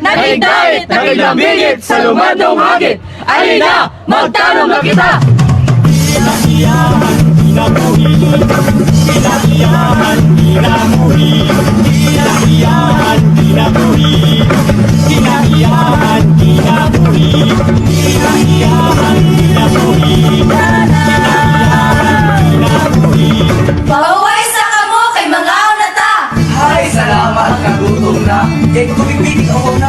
Nagigdawit, nagiglambingit sa lumandong hagit. Alina, magtanong na kita! Kinahiyahan, kinabuhi. Kinahiyahan, kinabuhi. Kinahiyahan, kinabuhi. Kinahiyahan, kinabuhi. Kinahiyahan, kinabuhi. Kinahiyahan, kinabuhi. Pauway sa kamo kay mga unata. Ay, salamat, kagutom na. Kaya kung tubig-bibig ako na.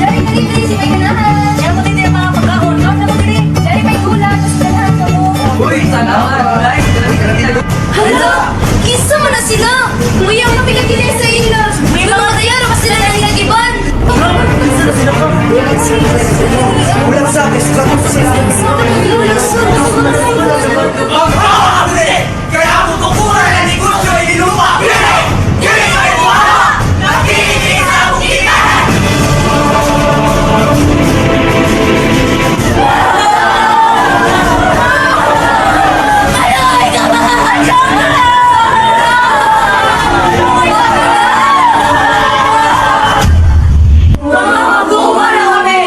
Jari kali si may ganahan. Yan mo din yung mga pagkaon. Kau na magli. Jari may gula. Tapos ganahan ka mo. Uy, salamat. Ay, Hala! Kisa mo na sila! Nguyang na pinagilin sa ila! May mga matayaro pa sila ng inagiban! ulang sa akin, sa sila. Kaya ako kukuha ng negosyo ay nilupa. Kaya ay buhala! Nakikinig sa akong kita! Ay, ka makakadyan mo na! Mamakuha na kami!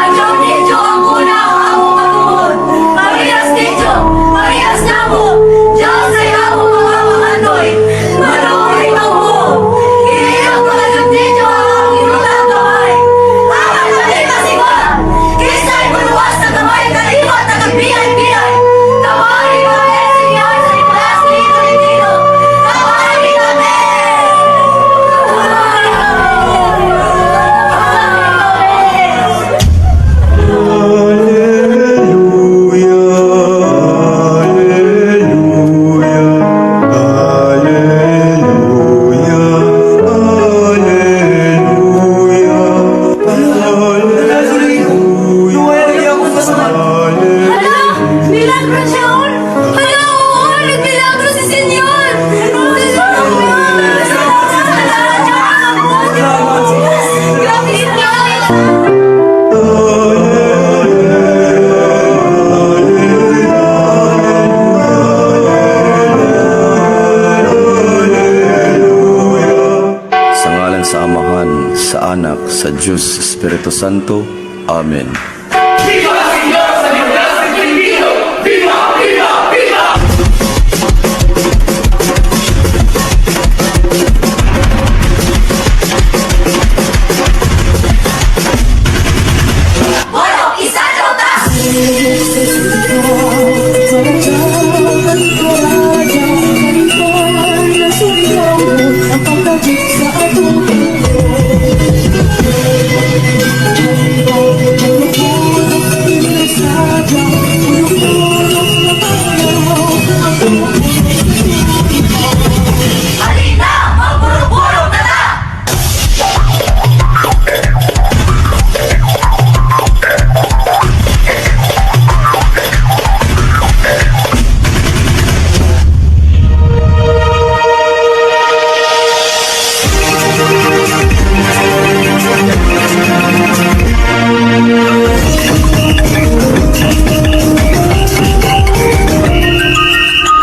Andiyan dito ang una ang among matuon! Parehas dito! Parehas na mo! Diyos ay among mga manganoy! Manuhay ka mo! Kinilang mga dito ang among inulang kamay! Aman na di masigon! Kisa'y maluwas na kamay kalimat na kagbiyay-biyay! Kamay kami! Siniyay sa ipalas ni Tolentino! Kamay kami! Hala! Milagro siya, Ol! Hala, oo! Nagmilagro si Senyor! Grabe yun! Sa ngalan sa Amahan, sa Anak, sa Diyos, sa Espiritu Santo. Amen. Viva la Señor sa Libertad del Filipino! Viva! Viva! Viva! Bueno, isa nota! Halina! Magburo-buro na na!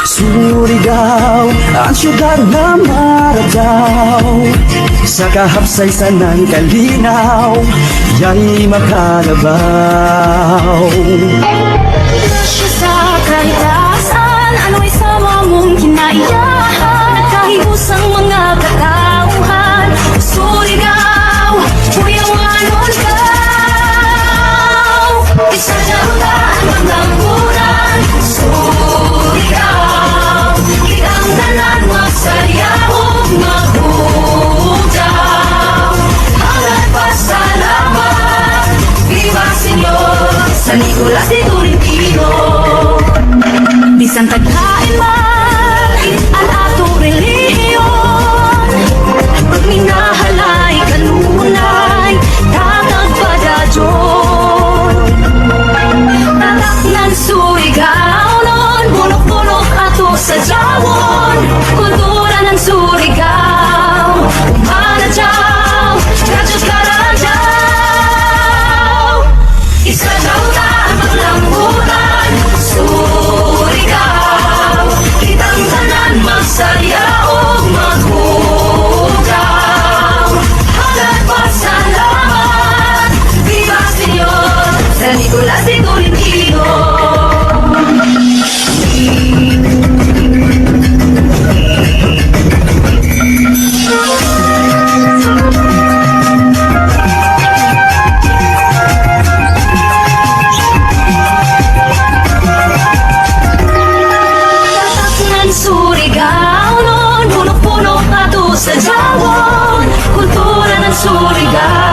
Surigao, ang syudad na maradaw. Sa kahapsaysan ng kalinaw, ya'y makalabaw. Siya sa kahitasan, ano'y sama mong kinaiyahan. Kahigusang mga katauhan, Surigao, kuyang manon ka. Isa na ulan, magdampunan, Surigao. Ikang tanan, magsayawog, magbujaw. Hangat pasalamat, Viva Señor, San Nicolas de Tolentino. Surigao.